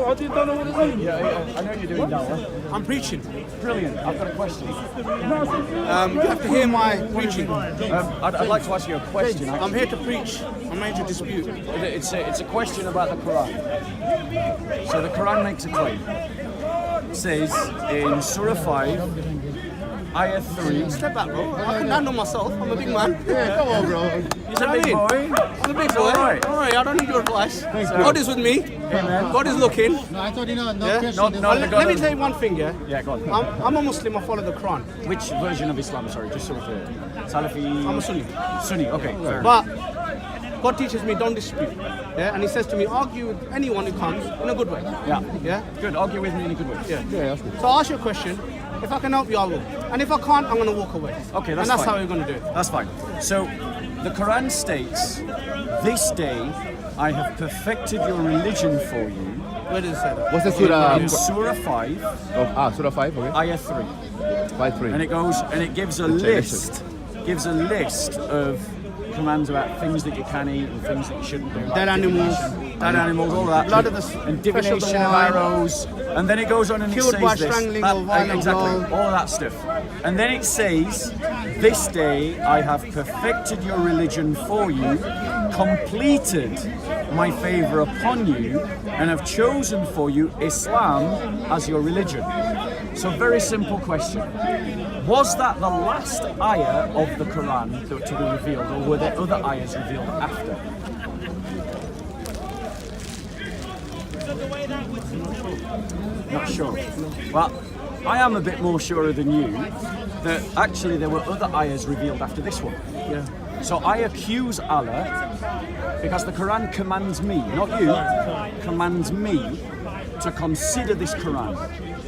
I don't know what it is. Yeah, I know you're doing dawah. I'm preaching. Brilliant. I've got a question. You have to hear my preaching. I'd like to ask you a question. I'm here to preach. I'm here to dispute. It's a question about the Quran. So the Quran makes a claim. It says in Surah 5, Ayah 3. Step back, bro. I can handle myself. I'm a big man. Yeah, come on, bro. He's a big boy. I'm a big boy. Alright. Alright, I don't need your advice. God is with me. God is looking. No, I thought no Yeah? Christian. Let me tell you one thing, yeah? Yeah, go on. I'm a Muslim, I follow the Quran. Which version of Islam? Sorry, just so we're clear. Salafi. I'm a Sunni. Sunni. Okay. Fair enough. But God teaches me don't dispute. Yeah? And he says to me, argue with anyone who comes in a good way. Yeah. Yeah? Good. Argue with me in a good way. Yeah. Yeah, that's good. So I'll ask you a question. If I can help you, I will. And if I can't, I'm going to walk away. Okay, and that's that's fine. how we're going to do it. That's fine. So, the Quran states, "This day I have perfected your religion for you." Where does it say that? What's the surah? In Surah 5, Surah 5, okay. Ayah 3, 5-3. and it goes and it gives a list of commands about things that you can eat and things that you shouldn't do. Like Dead animals. dead animals, all that. Blood of the and flesh of the divination of wine. arrows. And then it goes on and Killed it says by this. strangling That- or violent exactly, blow. all of that stuff. And then it says, "This day I have perfected your religion for you, completed my favor upon you, and have chosen for you Islam as your religion." So very simple question. Was that the last ayah of the Quran to be revealed, or were there other ayahs revealed after? Not sure. Well, I am a bit more sure than you that actually there were other ayahs revealed after this one. Yeah. So I accuse Allah because the Quran commands me, not you, commands me to consider this Quran.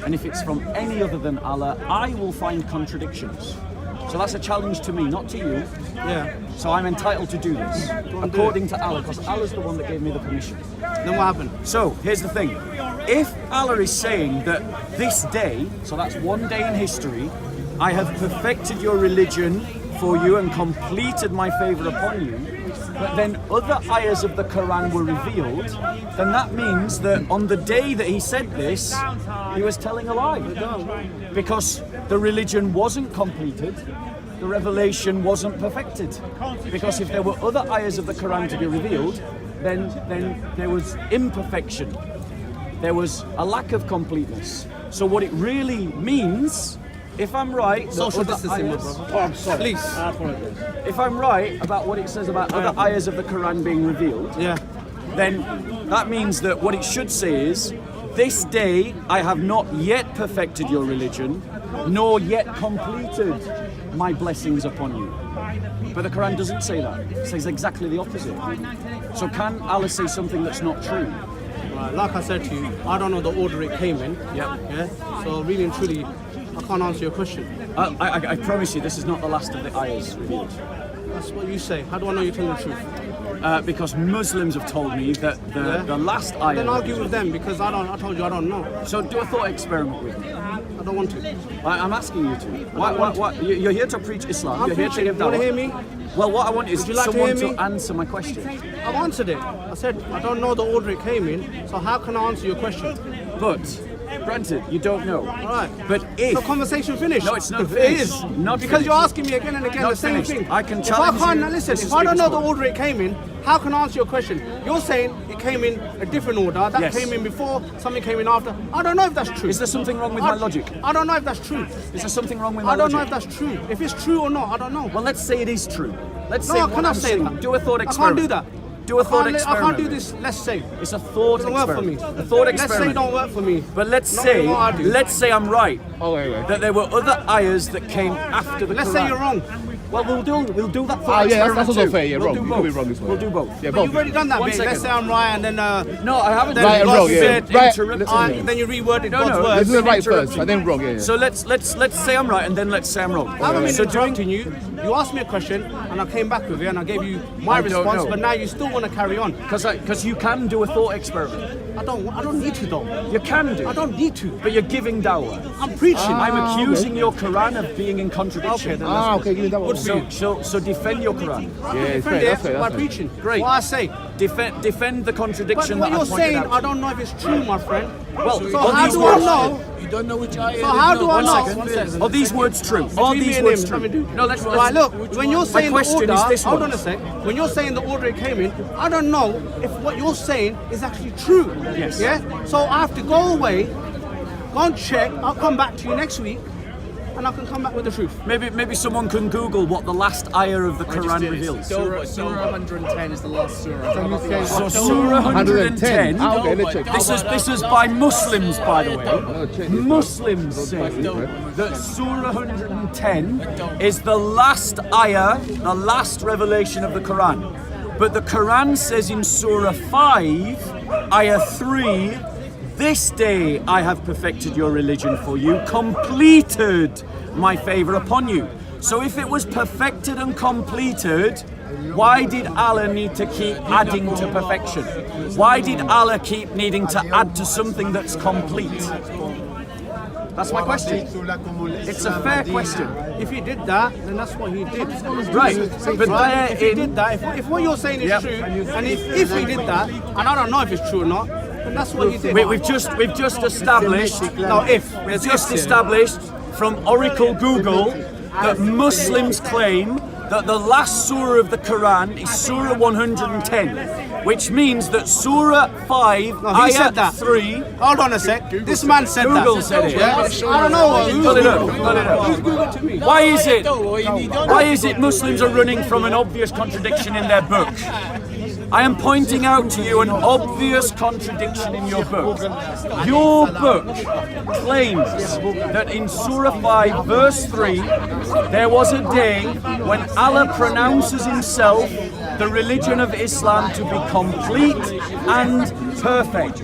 And if it's from any other than Allah, I will find contradictions. So that's a challenge to me, not to you. Yeah. So I'm entitled to do this, according to Allah, because Allah's the one that gave me the permission. Then what happened? So here's the thing. If Allah is saying that this day, so that's one day in history, I have perfected your religion for you and completed my favor upon you, but then other ayahs of the Quran were revealed, then that means that on the day that he said this, he was telling a lie. Because the religion wasn't completed, the revelation wasn't perfected. Because if there were other ayahs of the Quran to be revealed, then there was imperfection. There was a lack of completeness. So what it really means, if I'm right, Social that other distancing, ayahs- bro. Oh, I'm sorry. Please. if I'm right about what it says about other ayahs of the Quran being revealed, Yeah. then that means that what it should say is, "This day I have not yet perfected your religion, nor yet completed my blessings upon you." But the Quran doesn't say that. It says exactly the opposite. So can Allah say something that's not true? Right, like I said to you, I don't know the order it came in. Yeah. Yeah. So really and truly, I can't answer your question. I promise you, this is not the last of the ayahs revealed. That's what you say. How do I know you're telling the truth? Because Muslims have told me that the last ayah... Then argue with them because I told you I don't know. So do a thought experiment with me. I don't want to. I'm asking you to. What? You're here to preach Islam. I'm You're here to preaching. give You want to dawah. hear me? Well, what I want is Would you like to someone hear to me? answer my question. I've answered it. I said I don't know the order it came in, so how can I answer your question? But, granted, you don't know. All right. But if... So conversation finished. No, it's not It finished. is. Not because finished. you're asking me again and again Not the same finished. thing. I can If challenge I can't you. listen, This is if I don't know speaker's the order it came in, how can I answer your question? You're saying it came in a different order. That Yes. came in before, something came in after. I don't know if that's true. Is there something wrong with my logic? I don't know if that's true. Is there something wrong with my I don't know logic? if that's true. If it's true or not, I don't know. Well, let's say it is true. Let's No, say I what cannot I'm say saying. that. Do a thought I can't experiment. do that. Do a thought I experiment. can't do this. Let's say. It's a thought Doesn't work for me. experiment. A thought Let's say experiment. it don't work for me. But let's Not say, really what I do. let's say I'm right. Oh, wait. That there were other ayahs that came after the Let's Quran. say you're wrong. Well, we'll do that thought Ah, yeah, experiment that's also too. fair. Yeah, We'll wrong. do You both. could be wrong as well. We'll do both. Yeah, But both. you've already done that One bit. second. Let's say I'm right and then No, I haven't then done Right and God wrong, yeah. said Right. interrupted me. then you reworded No, God's no, words. Let's do it right interrupt first, me. and then wrong, yeah. So let's say I'm right and then let's say I'm wrong. I haven't been So doing interrupting you. You asked me a question and I came back with it and I gave you my I don't response, know. but now you still want to carry on. because you can do a thought experiment. I don't need to though. You can do. I don't need to. But you're giving dawah. I'm preaching. I'm accusing your Quran of being in contradiction. Okay, then Okay, give me that one. So defend your Quran. Yeah, it's fair. defend That's it fair. by That's fair. preaching. Great. What I say. Defend the But contradiction what that I you're pointed saying, out. I don't know if it's true, my friend. Well, So are how these do I words- know? You don't know which ayah. So how do I One know? second. One second. Are these words true? Are Between these me and words him, true? let me do- No, let's Right, look, when you're saying the question order, is this hold one. on a sec. When you're saying the order it came in, I don't know if what you're saying is actually true. Yes. Yeah. So I have to go away, go and check. I'll come back to you next week, and I can come back with the truth. Maybe someone can Google what the last ayah of the Quran reveals. Surah 110 is the last surah. So Surah 110. Okay, let's check. This is by Muslims, by the way. check this. Muslims say that Surah 110 is the last ayah, the last revelation of the Quran. But the Quran says in Surah 5, ayah 3, this day I have perfected your religion for you, completed my favor upon you. So if it was perfected and completed, why did Allah need to keep adding to perfection? Why did Allah keep needing to add to something that's complete? That's my question. It's a fair question. If he did that, then that's what he did. Right. But Right? If he therein, did that, if what you're saying is Yep. true, and if he did that, and I don't know if it's true or not, then that's what he did. we've just established. No, We've just established from Oracle Google that Muslims claim that the last surah of the Quran is Surah 110, which means that Surah 5, No, he ayah said that. 3. Hold on a sec. This man said that. Google said it. Yeah? I don't know. Who's Pull it up, Google? pull it up. Who's Google to me? Why is it Muslims are running from an obvious contradiction in their book? I am pointing out to you an obvious contradiction in your book. Your book claims that in Surah 5 verse 3 there was a day when Allah pronounces himself the religion of Islam to be complete and perfect.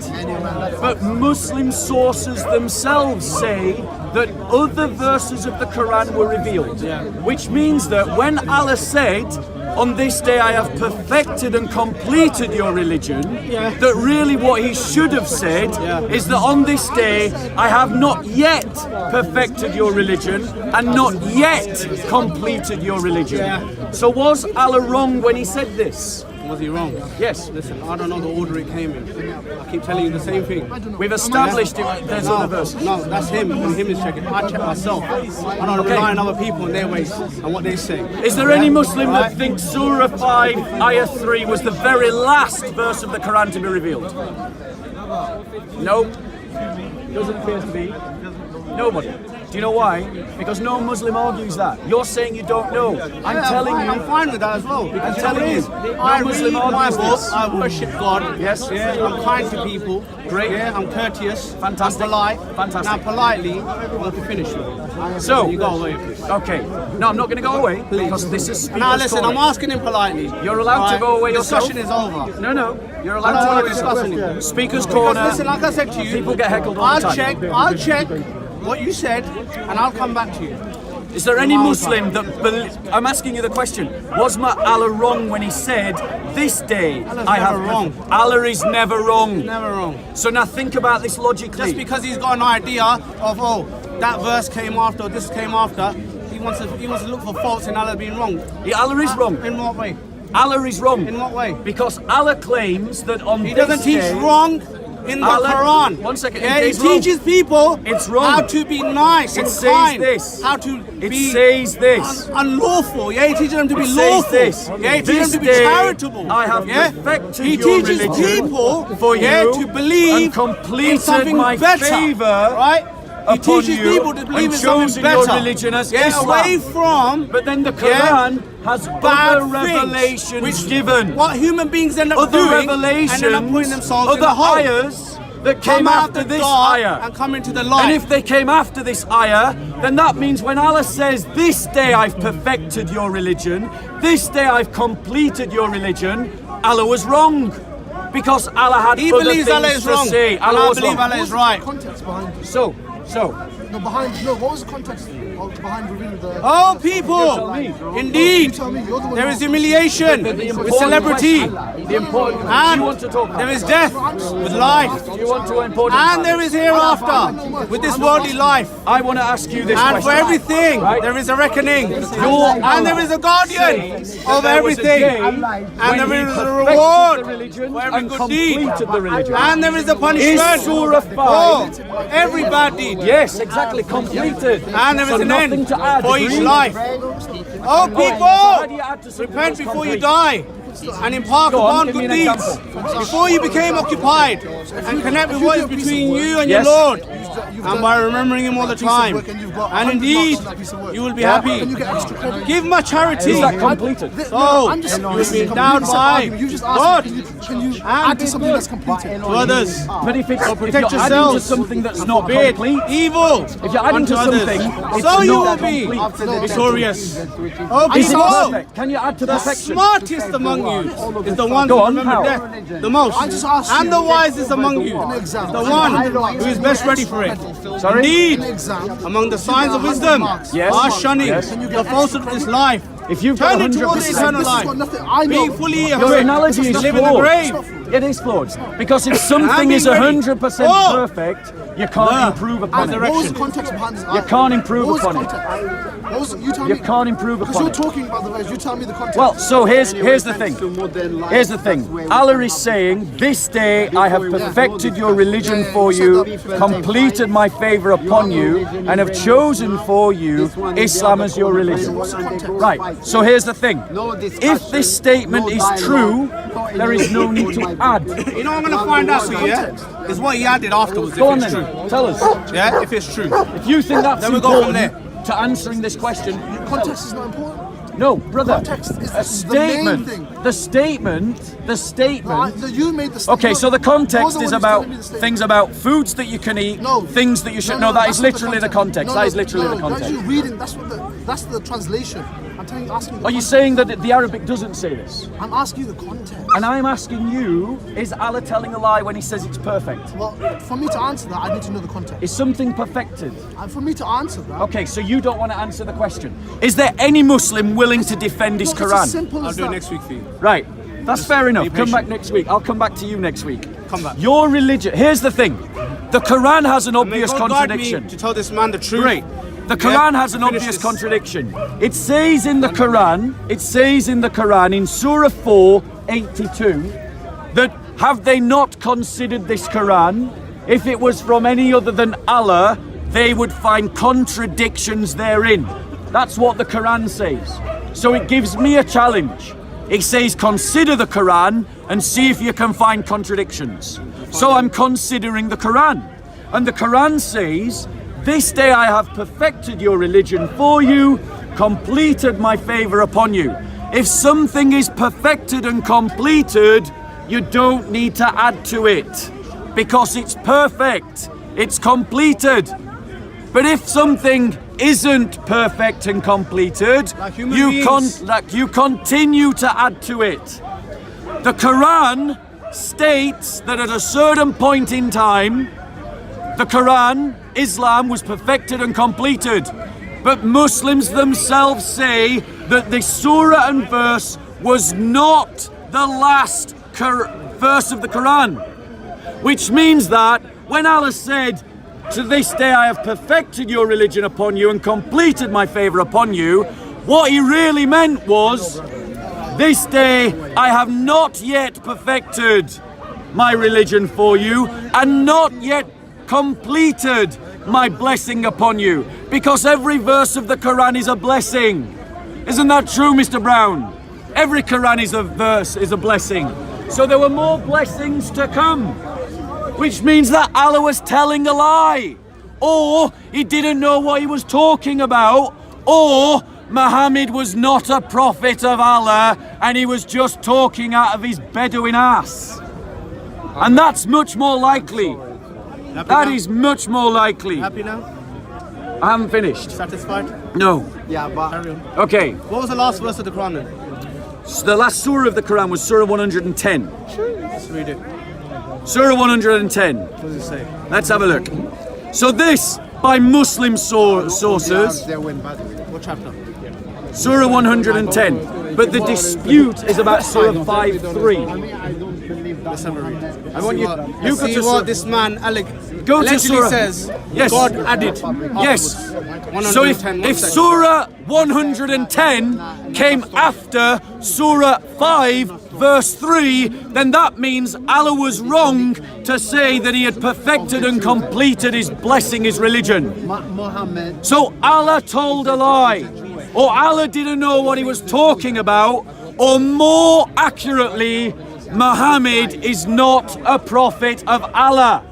But Muslim sources themselves say that other verses of the Quran were revealed, which means that when Allah said, on this day I have perfected and completed your religion, that really what he should have said is that on this day I have not yet perfected your religion and not yet completed your religion. So was Allah wrong when he said this? Was he wrong? Yes. Listen, I don't know the order it came in. I keep telling you the same thing. We've established it. There's other verses. No, that's him. When him is checking. I check myself. I don't rely on other people and their ways and what they say. Is there any Muslim that thinks Surah 5, Ayah 3 was the very last verse of the Quran to be revealed? No. Doesn't appear to be. Nobody. Do you know why? Because no Muslim argues that. You're saying you don't know. I'm telling you. I'm fine with that as well. Because I'm telling you, I no Muslim read my argues book. this. I worship God. Yes. Yeah, I'm kind to people. Great. Yeah, I'm courteous. Fantastic. I'm polite. Fantastic. Now, politely, I want to finish with it. So, You go away, please. okay. No, I'm not going to go away because this is speaker's Now, listen, corner. I'm asking him politely. You're allowed to go away yourself. Discussion is over. No. You're I allowed don't to want go to discuss yourself. anymore. Speaker's Because corner. listen, like I said to you, People get heckled all the time. I'll check what you said, and I'll come back to you. Is there any Muslim that I'm asking you the question? Was Allah wrong when he said, "This day I have"? never wrong. Allah is never wrong. Never wrong. So now think about this logically. Just because he's got an idea of that verse came after, or this came after, he wants to look for faults in Allah being wrong. Yeah, Allah is wrong. In what way? Allah is wrong. In what way? Because Allah claims that on He this doesn't teach day, wrong in the Allah- Quran. One second, Yeah, it he is wrong. teaches people It's wrong. how to be nice It and says kind. this. How to It be says this. unlawful. Yeah, he teaches them to be It says lawful. this. Yeah, he teaches This them to be day charitable. I have yeah? perfected He your teaches religion people for yeah, you to believe and completed in something my better. favor Right? He upon teaches you people to believe and in something chosen better. your religion as yeah, Islam. away from But then the Yeah. Quran has bad other things, revelations which given. what human beings end up Other doing, revelations, and end up putting themselves in other the hole. ayahs that Come came out after the this dark ayah. and come into the light. And if they came after this ayah, then that means when Allah says, "This day I've perfected your religion, this day I've completed your religion," Allah was wrong. Because Allah had he other believes things Allah is to wrong, say. and Allah I was believe wrong. Allah is right. So, So, what was the context behind revealing the... Oh, people! Indeed, there is humiliation with celebrity, the important you and want to talk about. there is death with life, You want to important and there is hereafter with this worldly life. I want to ask you this And for question. everything, Right. there is a reckoning, and there is a guardian of everything, and there is a reward for every and good deed, completed the religion. and there is a Is punishment Surah for 5? every bad deed. Yes, exactly, completed. And there is So an nothing end to add. for each agreed? life. Oh, How do you people, add to something repent that's before you complete? die and embark Go on, upon give me good an deeds. example. Before you became occupied and connect with what is between you and Yes. your Lord, and by remembering Him all the time. And indeed, you will be happy. Give my charity. Is that completed? So, you will be endowed by God Can you add to something that's completed? to others. But if So you're protect adding to yourselves. something that's not Forbid complete, evil if you're adding unto to others. something, it's So you will not be complete. victorious. Oh, Is it people, perfect? Can you add to the perfection? smartest among you is the one Go who on, remember how? death the most. I just asked And you. the wisest among you is the one who is best ready for it. Sorry? Indeed, Exam. among the signs of wisdom Yes. are shunning Yes. the falsehood of this life. If you've got Turn it towards 100%, eternal This has life. got nothing. I know. Being fully your equipped analogy to is live in the flawed. grave. It is flawed. Because if something And is being ready. 100% Oh. perfect, you can't Yeah. improve upon And it. what was the context behind this? You can't improve What was the upon it. context? What was you tell You me? can't improve Because upon you're it. talking about the verse. You tell me the context. Well, so here's the thing. Here's the thing. Allah is saying, "This day I have perfected your religion for you, completed my favor upon you, and have chosen for you Islam as your religion." Right. So here's the thing. If this statement is true, there is no need to add. You know what I'm going to find out for you, yeah? Is what he added afterwards, Go on if it's then. true. Tell us. Yeah, if it's true. If you think that's Then we go from important to answering this question, context is not important. no, brother. Context is A the main statement. thing. The statement. You made the statement. Okay, so the context is about things things about foods that you can eat, things that you should. No, that is literally the context. That is literally the context. That's you reading. That's the translation. I'm telling you, asking. Are you saying that the Arabic doesn't say this? I'm asking you the context. And I'm asking you, is Allah telling a lie when He says it's perfect? Well, for me to answer that, I need to know the context. Is something perfected? And for me to answer that, Okay, so you don't want to answer the question. Is there any Muslim willing to defend his it's as Quran? simple I'll as do it that. next week for you. Right, that's fair enough. Come patient. back next week. I'll come back to you next week. Come back. Your religion. Here's the thing. The Quran has an May obvious God guide me contradiction. to tell this man the truth. Great. The Yeah, Quran has an finish obvious this. contradiction. It says in the Quran in Surah 4:82 that have they not considered this Quran? If it was from any other than Allah, they would find contradictions therein. That's what the Quran says. So it gives me a challenge. It says consider the Quran and see if you can find contradictions. So I'm considering the Quran. And the Quran says, "This day I have perfected your religion for you, completed my favor upon you." If something is perfected and completed, you don't need to add to it because it's perfect, it's completed. But if something isn't perfect and completed, Like human beings. you continue to add to it. The Quran states that at a certain point in time, the Quran, Islam, was perfected and completed. But Muslims themselves say that the surah and verse was not the last verse of the Quran. Which means that when Allah said, "To this day I have perfected your religion upon you and completed my favor upon you," what he really meant was, "This day I have not yet perfected my religion for you and not yet completed my blessing upon you." Because every verse of the Quran is a blessing. Isn't that true, Mr. Brown? Every Quran is a verse, is a blessing. So there were more blessings to come, which means that Allah was telling a lie, or he didn't know what he was talking about, or Muhammad was not a prophet of Allah and he was just talking out of his Bedouin ass. And that's much more likely. Happy That now? is much more likely. Happy now? I haven't finished. Satisfied? No. Yeah, but Carry on. Okay. What was the last verse of the Quran then? So the last surah of the Quran was Surah 110. Let's read it. Surah 110. What does it say? Let's have a look. So this by Muslim sources. What chapter? Surah 110. But the dispute is about Surah 5:3. Let's have a read. I want you go See to what Surah. this man Go to allegedly Surah. says. Yes. God added. Yes. 110. So if Surah 110 came after Surah 5 verse 3, then that means Allah was wrong to say that he had perfected and completed his blessing, his religion. Muhammad. So Allah told a lie, or Allah didn't know what he was talking about, or more accurately, Muhammad is not a prophet of Allah.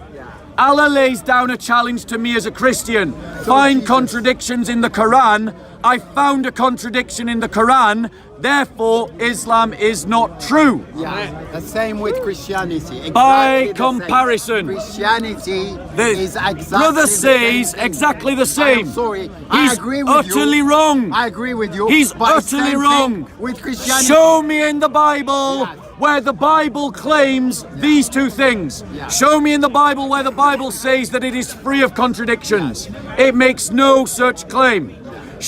Allah lays down a challenge to me as a Christian. Find contradictions in the Quran. I found a contradiction in the Quran. Therefore, Islam is not true. Yeah, the same with Christianity. Exactly By the comparison, same. Christianity the is exactly brother the says same thing. exactly the I same. am sorry. He's I agree with utterly you. wrong. I agree with you. He's but utterly same wrong. thing with Christianity. Show me in the Bible Yes. where the Bible claims these two things. Yeah. Show me in the Bible where the Bible says that it is free of contradictions. It makes no such claim.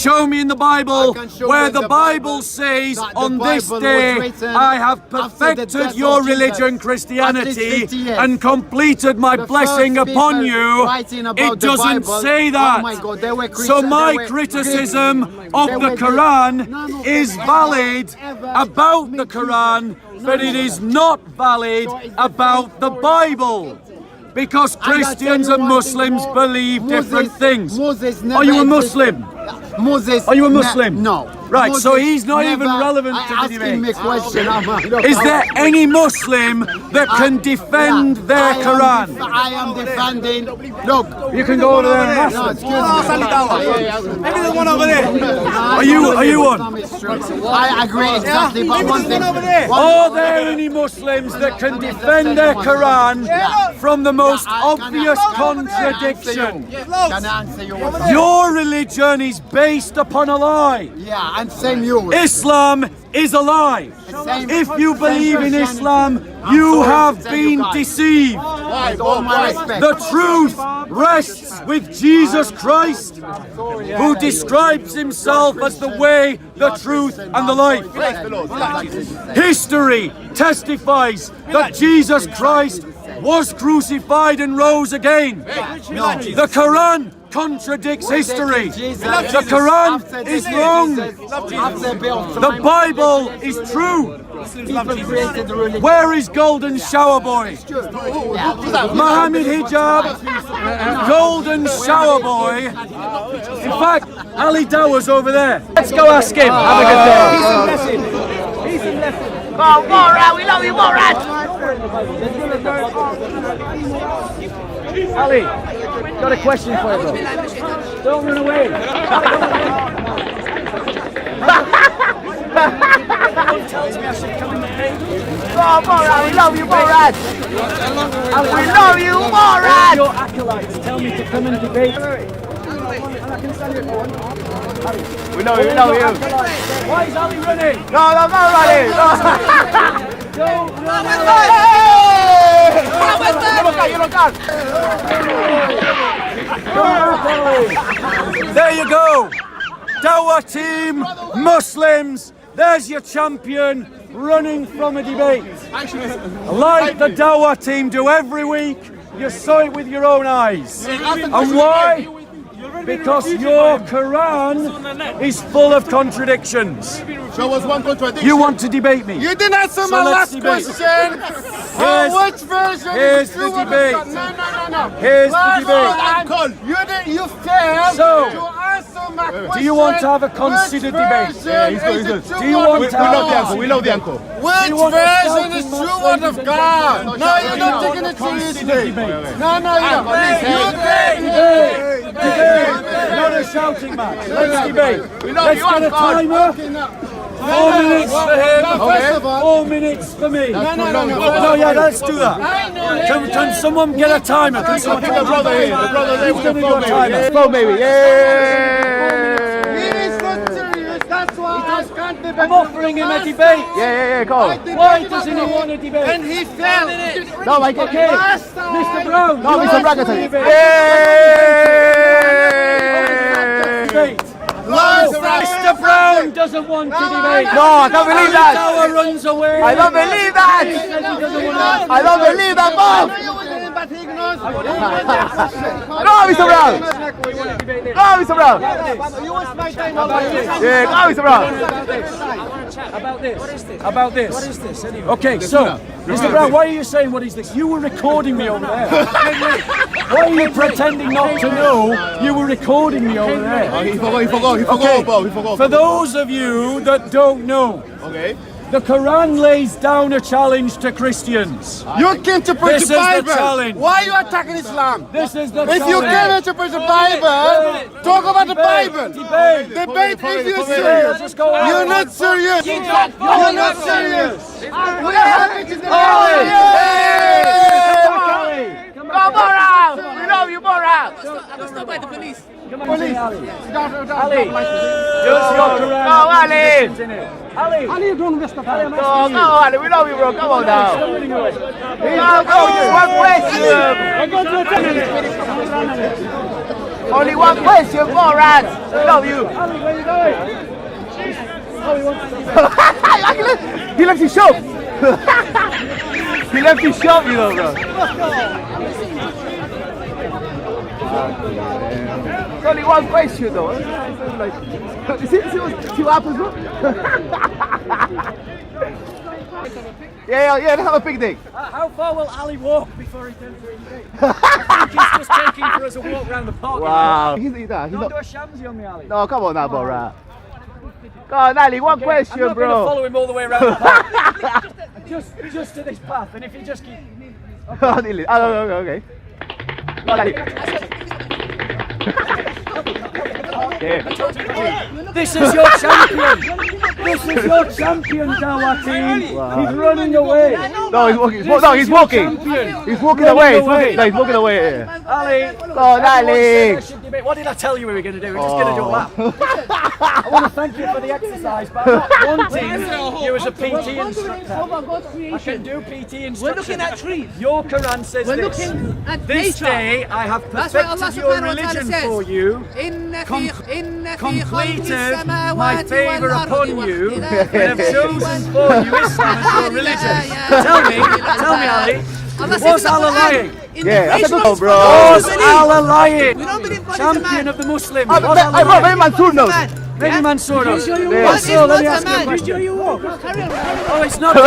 Show me in the Bible I can show where you the the Bible Bible says that the on this Bible was day written I have after the perfected death your of Jesus. religion, At least Christianity, 50 years. and completed my The blessing first upon people you. writing about It the doesn't Bible, say that. Oh my God, they were So Christian, my they were criticism Greek. of They the were Quran Greek. None of is them valid ever about the made Quran, Christian. but it is not valid So it's the about same the story. Bible. Because I gotta Christians tell you and one thing Muslims more. believe different things. Moses never Are you a existed. Muslim? Moses. Are you a Muslim? No. Right, so Moses he's not even never- relevant to the asking debate. me a question. Is there any Muslim that can defend their Quran? I am defending. Look. You can go over there and ask No, them. excuse me. Maybe there's one over there. Are you one? I agree exactly, but one thing. Are there any Muslims that can defend their Quran from the most obvious contradiction? Can I answer you? Your religion is based upon a lie. Yeah, and same you. Islam is a lie. Same- If you believe in Christianity. Islam, I'm you sorry to have tell you been guys. deceived. With all my respect. The truth rests with Jesus Christ, who describes himself as the way, the truth, and the life. History testifies that Jesus Christ was crucified and rose again. The Quran contradicts history. The Quran is wrong. The Bible is true. Where is Golden Shower Boy? Muhammad Hijab, Golden Shower Boy. In fact, Ali Dawa's over there. Let's go ask him. Have a good day. Go, Morad, we love you, Morad. Ali, got a question for you, bro. Don't run away. Go, Morad, we love you, Morad. We love you, Morad. Your acolytes tell me to come and debate. We love you, we love you. Why is Ali running? No, I'm not running. Don't run There you go. Dawah team, Muslims. There's your champion running from a debate. Like the Dawah team do every week, you saw it with your own eyes. And why? Because your Quran is full of contradictions. Show us one contradiction. You want to debate me? You didn't answer So my let's last debate. question. Which version here's is the true of debate. No. Here's the debate. You failed So, to answer my question. Do you want to have a considered debate? Do you want to have We love the uncle. Which you want to version shout is in true Muslims word of and God? debate? No, you're not taking it Considered seriously. debate. No, you don't. Debate, not a shouting match. Let's debate. Let's get a timer. 4 minutes for him. 4 minutes for me. No, yeah, let's do that. Can someone get a timer? Can someone get a brother here? The brother there with the timer. Go, baby. Yeah. That's why I can't debate. I'm offering him a debate. Yeah, go. Why doesn't he want a debate? And he failed. No, I can't. Okay, Mr. Brown. No, you Mr. asked for Bragaton. a debate. Yeah. doesn't want to debate. No, I can't believe that. Tower runs away. I don't believe that. I don't believe that, Bob. No, Mr. Brown. No, Mr. Brown. Yeah, no, Mr. Brown. About this. What is this? Anyway? Okay, so, Mr. Brown, why are you saying what is this? You were recording me over there. Why are you pretending not to know you were recording me over there? He forgot, Bob, he forgot. For those of you that don't know, Okay. the Quran lays down a challenge to Christians. You came to preach This the is the Bible. challenge. Why are you attacking Islam? This is the If you challenge. came to preach the Bible, talk about the Bible. Debate. Debate if you're Debate. serious. Just go on. You're not serious. You're not serious. We are happy to Go, Borat. We love you, Borat. Let's not by the police. Come on, Ali. Ali. Just your Quran. Go, Ali. Ali. Ali, don't risk the Go, Ali. We love you, bro. Come on now. Go, just one question. Only one question, Borat. We love you. Ali, where you going? He left his shop. He left his shop, you know, bro. It's only one question, though. See what happens, bro? Yeah, let's have a picnic. How far will Ali walk before he turns to debate? I think he's just taking for us a walk around the park. Wow. He's Don't not. do a shamsy on me, Ali. No, come on now, Borat. Come on, Ali, one question, I'm not going to bro. follow him all the way around the park. just to this path, and if you just keep... Okay. No, Ali. This is your champion. This is your champion, Dawati. He's running away. No, he's walking. No, he's walking. He's walking away. No, he's walking away. Ali. Oh, Ali. What did I tell you we were going to do? We're just going to do a lap. I want to thank you for the exercise, but I'm not wanting you as a PT instructor. I can do PT instruction. We're looking at trees. Your Quran says We're this. looking at This nature. day I have That's what Allah perfected your subhanahu wa ta'ala religion says. for you. Completed my favour upon you and have chosen for you Islam as your religion. Tell me, Ali, was Allah lying? Yeah, that's a good one, bro. Was Allah lying? We don't believe God is a Champion man. of the Muslims. Hey, Was Allah bro, lying? Mansoor knows. Maybe Mansoor knows. God is Mansoor, let me not ask a you a man. question. Carry on. Oh, it's not. No,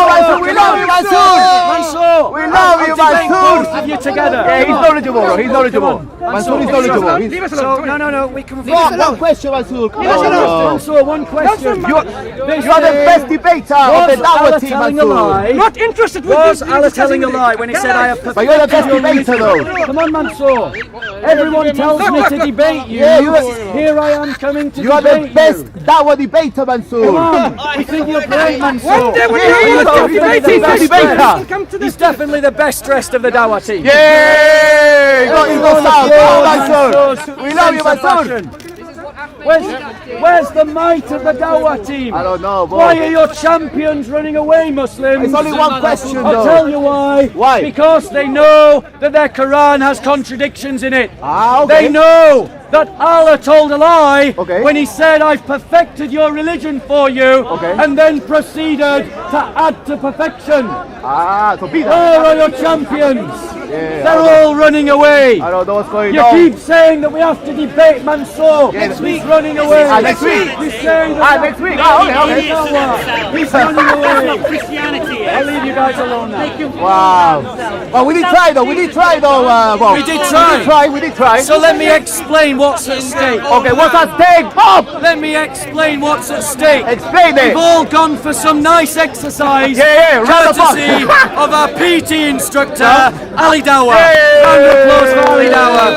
Mansoor, we love you, Mansoor. Mansoor, We love you, debate Mansoor. both of you together. Yeah, he's knowledgeable, bro. He's knowledgeable. Mansoor is knowledgeable. So, no, we can. One question, Mansoor. Come on, bro. Mansoor, one question. You are the best debater of the Dawah team, Mansoor. Not interested with was Allah telling a lie when he said I have But you're the best debater, though. Come on, Mansoor. Everyone tells me to debate you. Yeah, Here I am coming to You are the debate best you. Dawah debater, Mansoor. Come on, we think you're great, Mansoor. He's the best debater. He's definitely the best dressed of the Dawah team. Yay! He's got sound. Come on, Mansoor. We love you, Mansoor. Where's the might of the Dawah team? I don't know, bro. Why are your champions running away, Muslims? It's only one question, I'll though. tell you why. Why? Because they know that their Quran has contradictions in it. Ah, okay. They know that Allah told a lie Okay. when he said, I've perfected your religion for you, Okay. and then proceeded to add to perfection. Ah, so beat Where are your champions? Yeah, They're all running away. I don't know what's going You on. keep saying that we have to debate Mansoor. Next He's running away. Next week. He's saying that Next week. Okay. He's running away. I'll leave you guys alone now. Wow. But we did try, though. Bob. We did try. We did try. So let me explain what's at stake. Okay, what's at stake, Bob? Let me explain what's at stake. Explain it. We've all gone for some nice exercise. Yeah, round of courtesy applause. of our PT instructor, Ali Dawah. Yeah. Round of applause for Ali Dawah.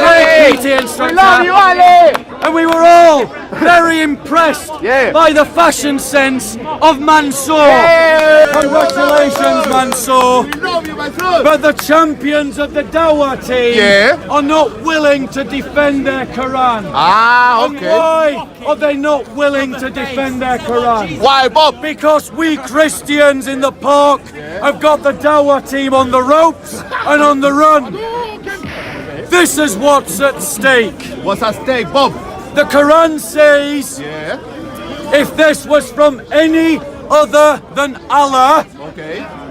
Great PT We instructor. love you, Ali. And we were all very impressed Yeah. by the fashion sense of Mansoor. Yeah. Congratulations, Mansoor. We love you, Mansoor. But the champions of the Dawah team Yeah. are not willing to defend their Quran. Ah, And why are they not willing to defend their Quran? Why, Bob? Because we Christians in the park have got the Dawah team on the ropes and on the run. This is what's at stake. What's at stake, Bob? The Quran says, if this was from any other than Allah,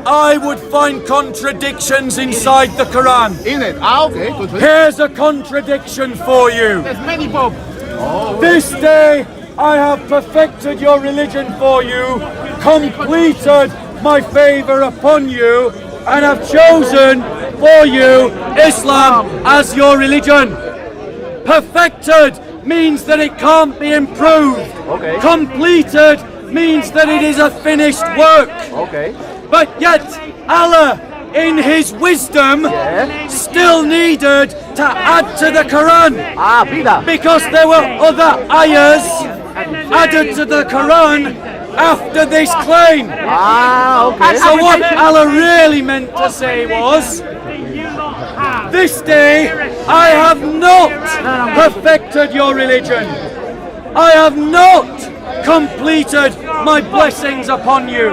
I would find contradictions inside the Quran. In it. Ah, okay. Good. Here's a contradiction for you. There's many Pope. This day I have perfected your religion for you, completed my favor upon you, and have chosen for you Islam as your religion. Perfected means that it can't be improved. Completed means that it is a finished work. But yet Allah, in His wisdom, still needed to add to the Quran, because there were other ayahs added to the Quran after this claim. So what Allah really meant to say was, this day I have not perfected your religion. I have not completed my blessings upon you.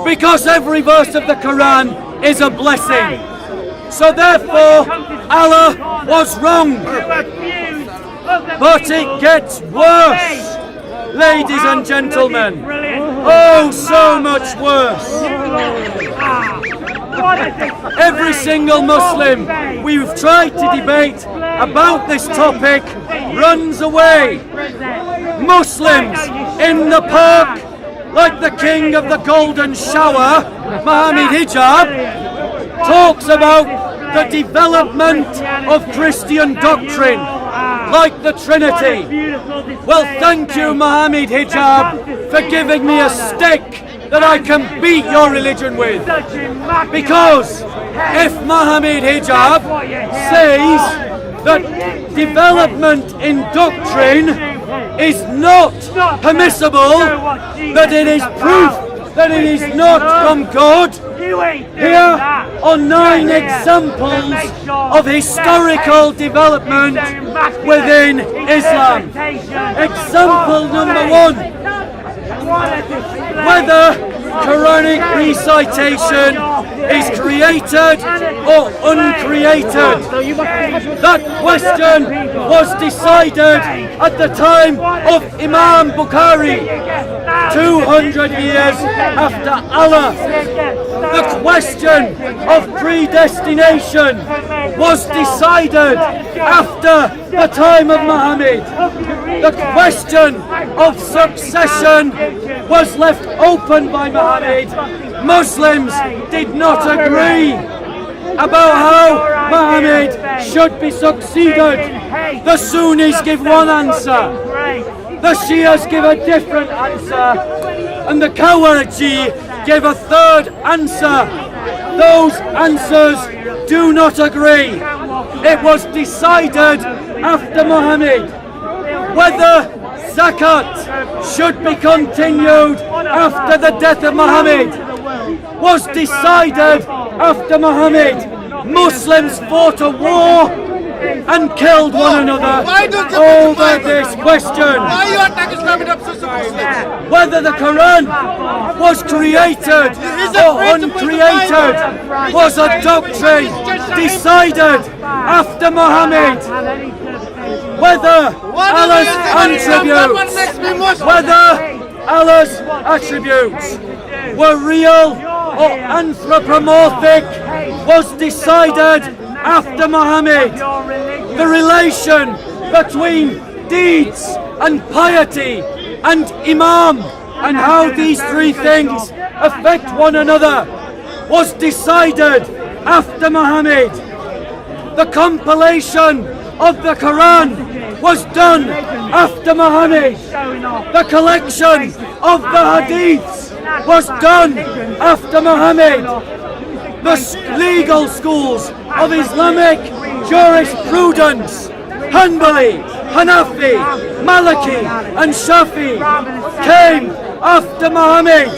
Because every verse of the Quran is a blessing. So therefore Allah was wrong. But it gets worse, ladies and gentlemen. Oh, so much worse. Every single Muslim we've tried to debate about this topic runs away. Muslims in the park, like the king of the golden shower, Muhammad Hijab, talks about the development of Christian doctrine, like the Trinity. Well, thank you, Muhammad Hijab, for giving me a stick that I can beat your religion with. Because if Muhammad Hijab says that development in doctrine is not permissible, that it is proof that it is not from God, here are 9 examples of historical development within Islam. Example number 1. Whether Quranic recitation is created or uncreated. That question was decided at the time of Imam Bukhari, 200 years after Allah. The question of predestination was decided after the time of Muhammad. The question of succession was left open by Muhammad. Muslims did not agree about how Muhammad should be succeeded. The Sunnis give one answer, the Shias give a different answer, and the Khawariji give a third answer. Those answers do not agree. It was decided after Muhammad whether Zakat should be continued after the death of Muhammad. Was decided after Muhammad. Muslims fought a war and killed one another over this question. Whether the Quran was created or uncreated was a doctrine decided after Muhammad. Whether Allah's attributes were real or anthropomorphic was decided after Muhammad. The relation between deeds and piety and Imam and how these 3 things affect one another was decided after Muhammad. The compilation of the Quran was done after Muhammad. The collection of the Hadiths was done after Muhammad. The legal schools of Islamic jurisprudence, Hanbali, Hanafi, Maliki and Shafi, came after Muhammad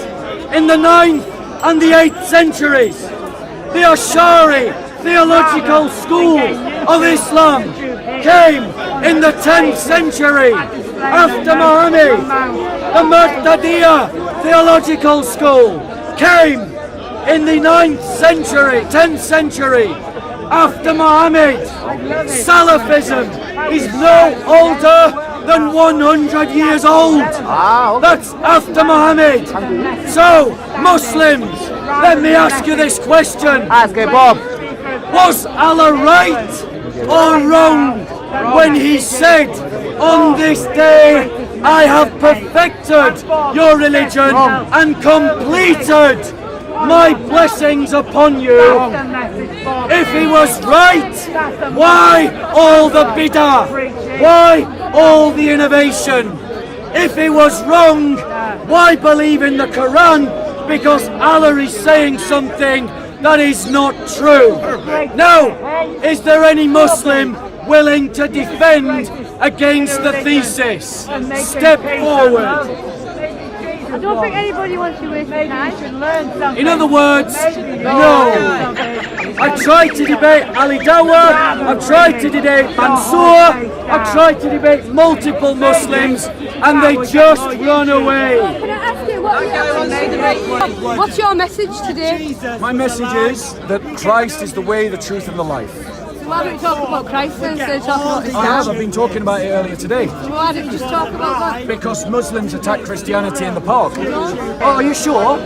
in the 9th and the 8th centuries. The Ash'ari theological school of Islam came in the 10th century after Muhammad. The Muqtadiyya theological school came in the 9th century, 10th century after Muhammad. Salafism is no older than 100 years old. That's after Muhammad. So, Muslims, let me ask you this question. Ask it, Bob. Was Allah right or wrong when he said, on this day I have perfected your religion and completed my blessings upon you? If he was right, why all the bid'ah? Why all the innovation? If he was wrong, why believe in the Quran? Because Allah is saying something that is not true. Now, is there any Muslim willing to defend against the thesis? Step forward. I don't think anybody wants to waste their time. In other words, no. I've tried to debate Ali Dawah, I've tried to debate Mansour, I've tried to debate multiple Muslims, and they just run away. Can I ask you, what's your message today? My message is that Christ is the way, the truth, and the life. So why don't you talk about Christ instead of talking about Islam? I've been talking about it earlier today. So why don't you just talk about that? Because Muslims attack Christianity in the park. Oh, are you sure?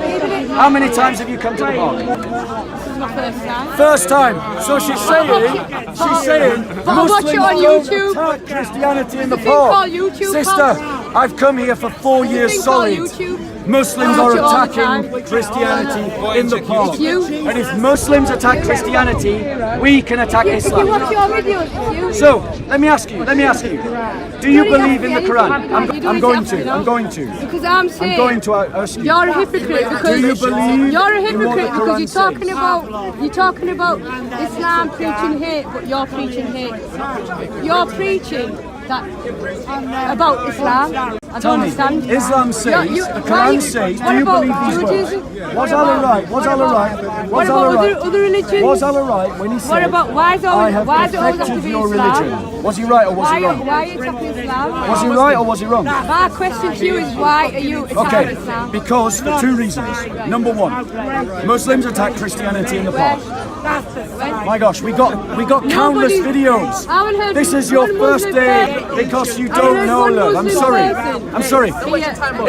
How many times have you come to the park? This is my first time. First time. So she's saying Muslims watch it on don't YouTube. attack Christianity in the There's a thing called park. YouTube, Sister, pal. I've come here for 4 years Thing called solid. YouTube. Muslims I are watch it all the attacking time. Christianity in the park. It's you. And if Muslims attack Christianity, we can attack If you Islam. watch your videos, it's you. So, let me ask you, do you believe in the Quran? I'm going to. Because I'm saying, I'm going to ask you. you're a hypocrite because Do you believe you're a in what the hypocrite because Quran you're talking about Islam preaching hate, but you're preaching hate. You're preaching that about Islam. I Tell don't me, understand. Islam says, the Quran says, do you believe these words? Was Allah right? Was Allah right? What about other religions? Was Allah right when he said, What about why is I have it always have to perfected be your Islam? religion? Was he right or was he wrong? Why are you attacking Islam? Was he right or was he wrong? My question to you is why are you attacking Okay, Islam? because for 2 reasons. Number 1, Muslims attack Christianity in the park. My gosh, we got countless videos. I haven't heard This from is your one first Muslim day person. because you I haven't don't heard know, one love. I'm Muslim sorry. person. I'm sorry.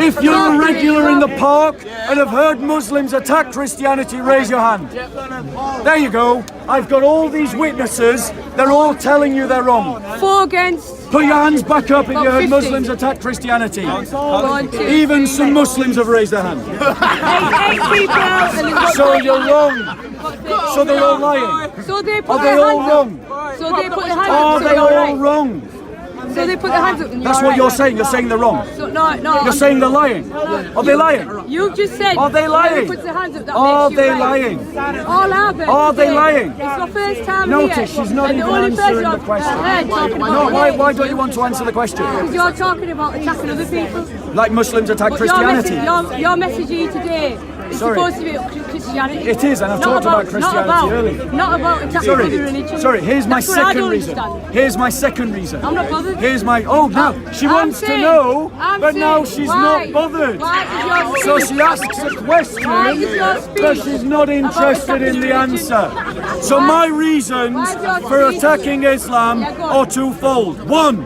If you're a regular in the park and have heard Muslims attack Christianity, raise your hand. There you go. I've got all these witnesses. They're all telling you they're wrong. 4 against. Put your hands back up if you heard 50. Muslims attack Christianity. 1, 2, Even some Muslims have raised their hand. 8 people. And then got So you're wrong. So they're all lying. So they put Are they their all hands wrong? up. So they put their hands Are up. So they you're all right. wrong? So they put their hands up. And That's you're what you're right. saying. You're saying they're wrong. So no. You're saying they're lying. Are they lying? You just said. Are they lying? Whoever puts their hands up, that Are makes you they right. lying? All are they? Are they lying? It's my first time Notice here. she's not and even the only answering person the I've question. heard talking No, about why don't you want to answer the question? Because you're talking about attacking other people. Like Muslims attack But Christianity. your message here today is Sorry. supposed to be Christianity. It is, and I've talked about Christianity earlier. Not about attacking other religions. Sorry, here's my That's what I second don't reason. understand. Here's my second reason. I'm not bothered. Here's my, no, she I'm wants to saying- know, I'm but now saying, she's why? not bothered. Why is your So speech- she asks a question, Why is your speech but she's not interested in the answer. So my reasons for attacking Islam are twofold. 1,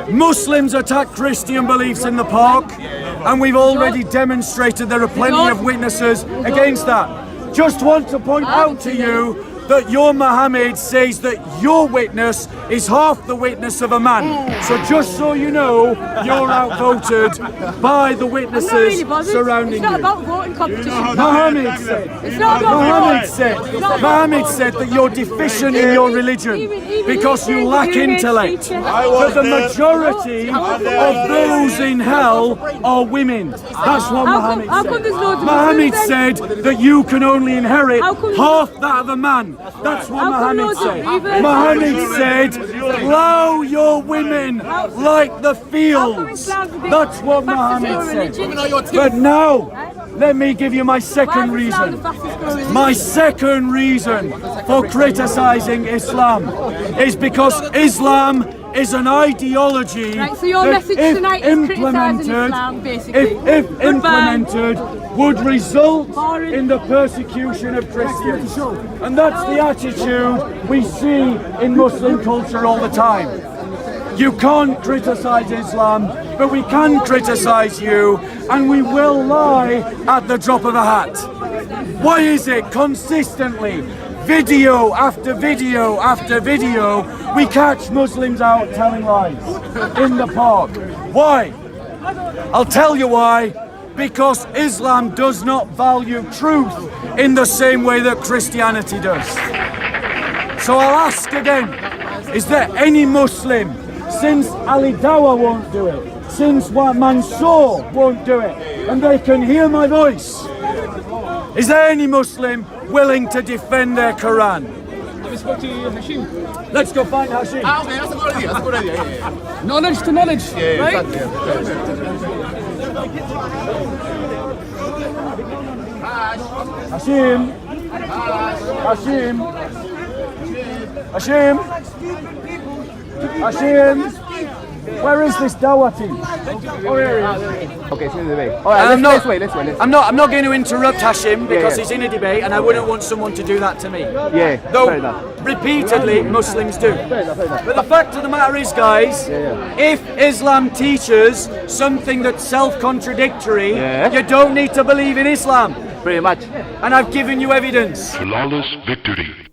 Muslims attack Christian beliefs in the park, and we've already demonstrated there are plenty of witnesses against that. Just want to point out to you that your Muhammad says that your witness is half the witness of a man. So just so you know, you're outvoted by the I'm not witnesses really bothered. surrounding It's not you. about voting competition. Muhammad said, It's not about Muhammad said that you're deficient in your religion even because he you says lack you hate intellect. teachers. But the majority of those in hell are women. That's what Muhammad how come there's loads said. of Muhammad Muslims said that you can only inherit How come- half that of a man. That's what How come Muhammad loads of said. reverse- Muhammad said, plow your women like the fields. Islam's a big That's what fastest Muhammad growing said. religion? But now, let me give you my second Why is Islam reason. the fastest growing religion? My second reason for criticizing Islam is because Islam is an ideology Right, so your that message if tonight is criticising Islam, basically. if Goodbye. implemented, would result Boring. in the persecution of Christians. And that's the attitude we see in Muslim culture all the time. You can't criticize Islam, but we can criticize you, and we will lie at the drop of a hat. Why is it consistently, video after video after video, we catch Muslims out telling lies in the park? Why? I'll tell you why. Because Islam does not value truth in the same way that Christianity does. So I'll ask again, is there any Muslim, since Ali Dawah won't do it, since Mansour won't do it, and they can hear my voice, is there any Muslim willing to defend their Quran? Let's go find Hashim. Ah, okay, that's a good idea. That's a good idea. Yeah. Knowledge to knowledge, right? Hashim. Hashim. Hashim. Hashim. Where is this Dawah team? Oh, here he is. Okay, so the way. All right, let's wait. I'm not going to interrupt Hashim because he's in a debate, and I wouldn't want someone to do that to me. Yeah, Though fair enough. repeatedly Muslims do. Fair enough. But the fact of the matter is, guys, if Islam teaches something that's self-contradictory, you don't need to believe in Islam. Pretty much. And I've given you evidence. Flawless victory.